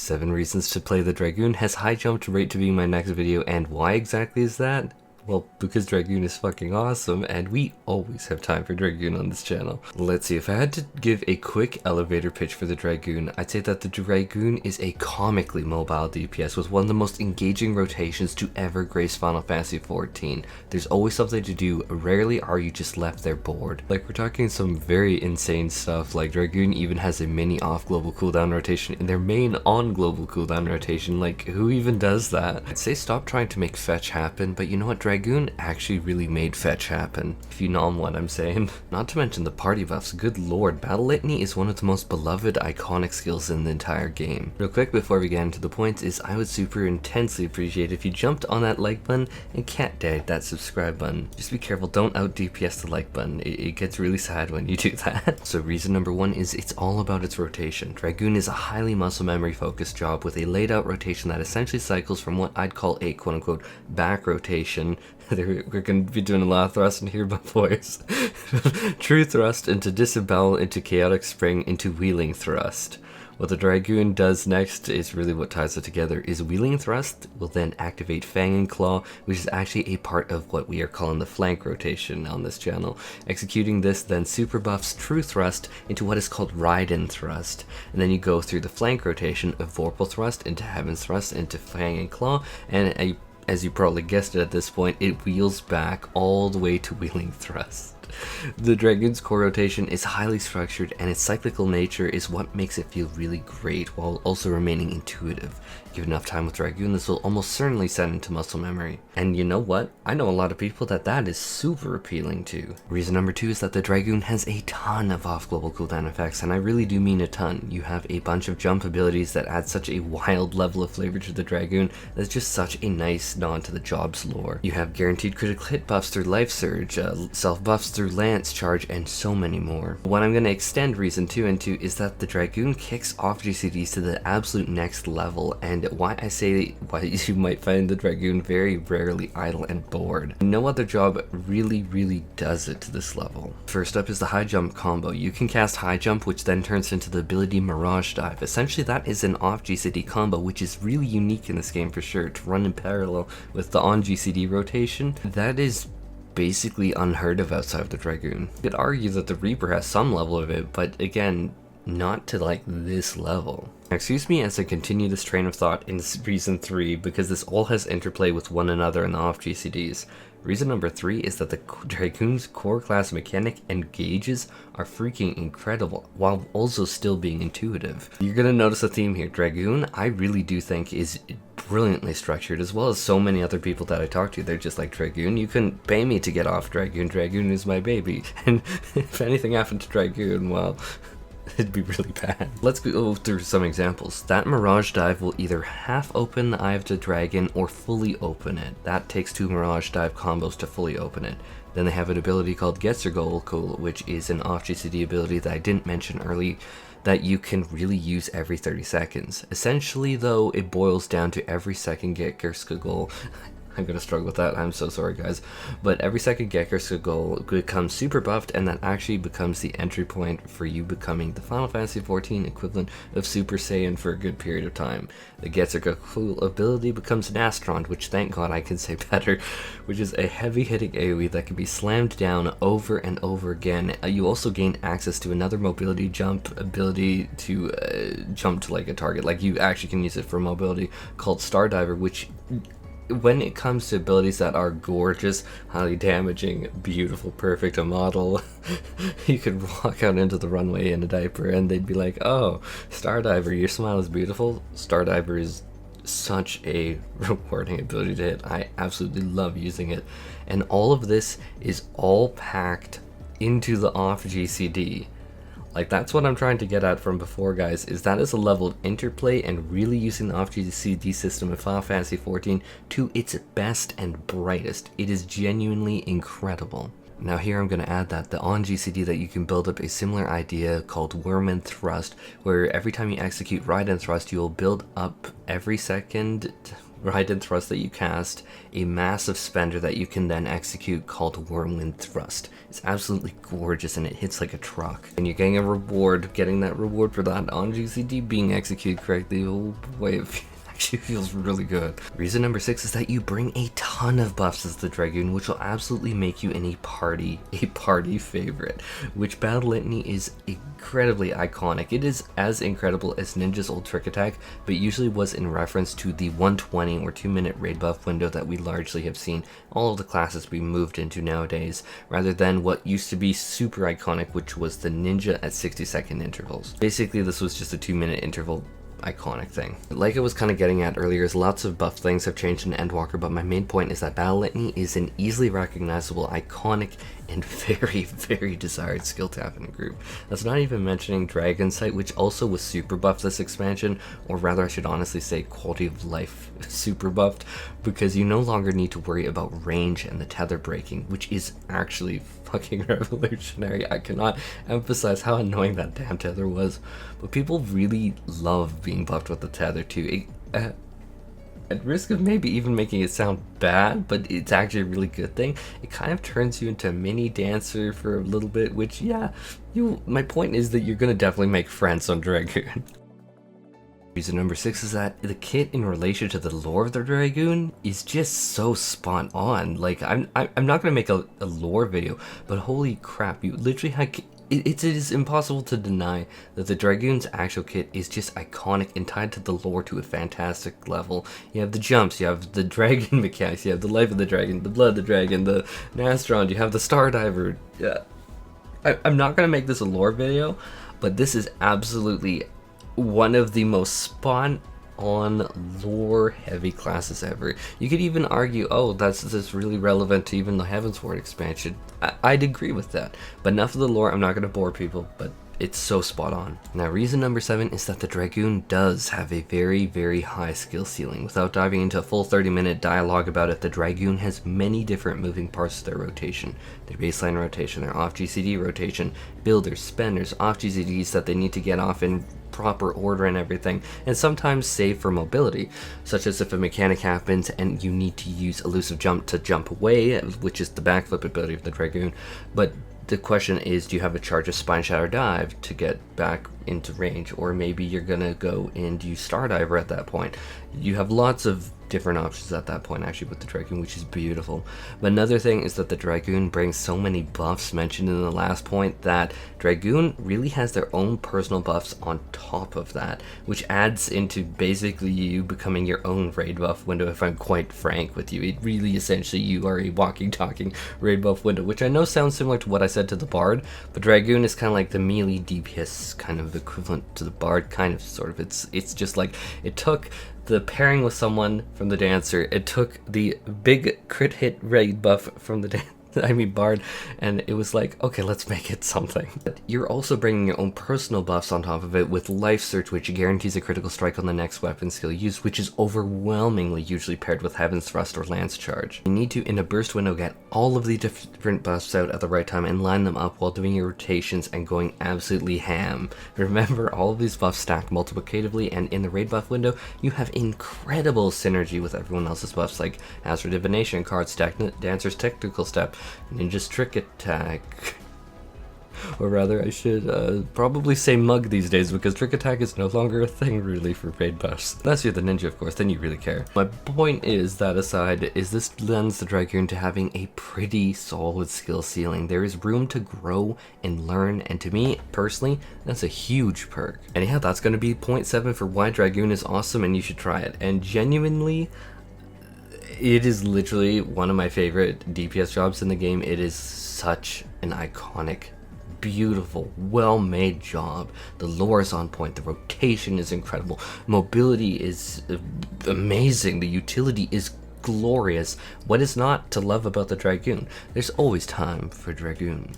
7 reasons to play the Dragoon has high jumped right to being my next video, and why exactly is that? Well, because Dragoon is fucking awesome, and we always have time for Dragoon on this channel. Let's see, if I had to give a quick elevator pitch for the Dragoon, I'd say that the Dragoon is a comically mobile DPS with one of the most engaging rotations to ever grace Final Fantasy XIV. There's always something to do, rarely are you just left there bored. Like, we're talking some very insane stuff, like Dragoon even has a mini off-global cooldown rotation in their main on-global cooldown rotation. Like, who even does that? I'd say stop trying to make fetch happen, but you know what, Dragoon actually really made fetch happen, if you know what I'm saying. Not to mention the party buffs, good lord, Battle Litany is one of the most beloved iconic skills in the entire game. Real quick before we get into the points is I would super intensely appreciate if you jumped on that like button and cat dagged that subscribe button. Just be careful, don't out DPS the like button, it gets really sad when you do that. So reason number 1 is it's all about its rotation. Dragoon is a highly muscle memory focused job with a laid out rotation that essentially cycles from what I'd call a quote unquote back rotation. We're going to be doing a lot of thrusting here, but boys. True thrust into disembowel into chaotic spring into wheeling thrust. What the Dragoon does next is really what ties it together, is wheeling thrust will then activate Fang and Claw, which is actually a part of what we are calling the flank rotation on this channel. Executing this then super buffs True Thrust into what is called Ride-In Thrust, and then you go through the flank rotation of Vorpal Thrust into Heaven's Thrust into Fang and Claw, and as you probably guessed it at this point, it wheels back all the way to wheeling thrust. The Dragoon's core rotation is highly structured, and its cyclical nature is what makes it feel really great while also remaining intuitive. Give enough time with Dragoon, this will almost certainly set into muscle memory. And you know what? I know a lot of people that is super appealing to. Reason number 2 is that the Dragoon has a ton of off-global cooldown effects, and I really do mean a ton. You have a bunch of jump abilities that add such a wild level of flavor to the Dragoon that's just such a nice nod to the job's lore. You have guaranteed critical hit buffs through Life Surge, self buffs through Lance Charge, and so many more. What I'm going to extend reason 2 into is that the Dragoon kicks off GCDs to the absolute next level, and why I say why you might find the Dragoon very rarely idle and bored. No other job really does it to this level. First up is the high jump combo. You can cast high jump, which then turns into the ability Mirage Dive. Essentially that is an off GCD combo, which is really unique in this game for sure, to run in parallel with the on GCD rotation. That is basically unheard of outside of the Dragoon. You could argue that the Reaper has some level of it, but again, not to like this level. Excuse me as I continue this train of thought in reason 3, because this all has interplay with one another in the off GCDs. Reason number 3 is that the Dragoon's core class mechanic and gauges are freaking incredible, while also still being intuitive. You're gonna notice a theme here. Dragoon, I really do think, is brilliantly structured, as well as so many other people that I talk to. They're just like, Dragoon, you couldn't pay me to get off Dragoon. Dragoon is my baby. And if anything happened to Dragoon, well, it'd be really bad. Let's go through some examples. That Mirage Dive will either half open the Eye of the Dragon or fully open it. That takes 2 Mirage Dive combos to fully open it. Then they have an ability called Cool, which is an off GCD ability that I didn't mention early, that you can really use every 30 seconds. Essentially though, it boils down to every second Goal. I'm gonna struggle with that, I'm so sorry guys. But every second Goal becomes super buffed, and that actually becomes the entry point for you becoming the Final Fantasy XIV equivalent of Super Saiyan for a good period of time. The Cool ability becomes an Astrond, which thank god I can say better, which is a heavy hitting AoE that can be slammed down over and over again. You also gain access to another mobility jump ability to jump to like a target. Like you actually can use it for mobility called Stardiver, which when it comes to abilities that are gorgeous, highly damaging, beautiful, perfect, a model, you could walk out into the runway in a diaper and they'd be like, oh, Stardiver, your smile is beautiful. Stardiver is such a rewarding ability to hit. I absolutely love using it. And all of this is all packed into the off GCD. Like, that's what I'm trying to get at from before, guys, is that is a level of interplay and really using the off-GCD system in Final Fantasy XIV to its best and brightest. It is genuinely incredible. Now here I'm going to add that the on GCD that you can build up a similar idea called Worm and Thrust, where every time you execute Ride and Thrust, you'll build up every second, ride and thrust that you cast, a massive spender that you can then execute called Whirlwind Thrust. It's absolutely gorgeous and it hits like a truck. And you're getting a reward, getting that reward for that on GCD being executed correctly. Oh boy, it actually feels really good. Reason number 6 is that you bring a ton of buffs as the Dragoon, which will absolutely make you a party favorite, which Battle Litany is incredibly iconic. It is as incredible as Ninja's old trick attack, but usually was in reference to the 120 or 2-minute raid buff window that we largely have seen all of the classes be moved into nowadays, rather than what used to be super iconic, which was the Ninja at 60-second intervals. Basically, this was just a 2-minute interval iconic thing. Like I was kind of getting at earlier, is lots of buff things have changed in Endwalker, but my main point is that Battle Litany is an easily recognizable, iconic, and very, very desired skill tap in a group. That's not even mentioning Dragon Sight, which also was super buffed this expansion, or rather I should honestly say quality of life super buffed, because you no longer need to worry about range and the tether breaking, which is actually fucking revolutionary. I cannot emphasize how annoying that damn tether was, but people really love being buffed with the tether too. At risk of maybe even making it sound bad, but it's actually a really good thing, it kind of turns you into a mini dancer for a little bit, which, yeah, my point is that you're gonna definitely make friends on Dragoon. Reason number 6 is that the kit in relation to the lore of the Dragoon is just so spot on. Like, I'm not gonna make a lore video, but holy crap, you literally had it is impossible to deny that the Dragoon's actual kit is just iconic and tied to the lore to a fantastic level. You have the jumps, you have the dragon mechanics, you have the life of the dragon, the blood of the dragon, the Nastron, you have the Stardiver. Yeah, I'm not going to make this a lore video, but this is absolutely one of the most spot on lore heavy classes ever. You could even argue, oh, that's really relevant to even the Heavensward expansion. I'd agree with that, but enough of the lore. I'm not going to bore people, but it's so spot on. Now, reason number 7 is that the Dragoon does have a very, very high skill ceiling. Without diving into a full 30-minute dialogue about it, the Dragoon has many different moving parts to their rotation. Their baseline rotation, their off GCD rotation, builders, spenders, off GCDs that they need to get off in proper order and everything, and sometimes save for mobility, such as if a mechanic happens and you need to use elusive jump to jump away, which is the backflip ability of the Dragoon. But the question is, do you have a charge of Spine Shatter Dive to get back into range, or maybe you're gonna go and use Stardiver at that point? You have lots of different options at that point actually with the Dragoon, which is beautiful. But another thing is that the Dragoon brings so many buffs mentioned in the last point that Dragoon really has their own personal buffs on top of that, which adds into basically you becoming your own raid buff window, if I'm quite frank with you. It really essentially you are a walking talking raid buff window, which I know sounds similar to what I said to the Bard, but Dragoon is kind of like the melee DPS kind of equivalent to the Bard, kind of sort of. It's just like it took the pairing with someone from the Dancer, it took the big crit hit raid buff from the Bard, and it was like, okay, let's make it something. But you're also bringing your own personal buffs on top of it with Life Search, which guarantees a critical strike on the next weapon skill used, which is overwhelmingly usually paired with Heaven's Thrust or Lance Charge. You need to, in a burst window, get all of the different buffs out at the right time and line them up while doing your rotations and going absolutely ham. Remember, all of these buffs stack multiplicatively, and in the raid buff window, you have incredible synergy with everyone else's buffs, like Astral Divination, Card Stack, Dancer's Technical Step, Ninja's Trick Attack, or rather I should probably say Mug these days, because Trick Attack is no longer a thing really for raid buffs. Unless you're the Ninja, of course, then you really care. My point is, that aside, is this lends the Dragoon to having a pretty solid skill ceiling. There is room to grow and learn, and to me, personally, that's a huge perk. And yeah, that's going to be point 7 for why Dragoon is awesome and you should try it. And genuinely, it is literally one of my favorite DPS jobs in the game. It is such an iconic, beautiful, well-made job. The lore is on point, the rotation is incredible, mobility is amazing, the utility is glorious. What is not to love about the Dragoon? There's always time for Dragoon.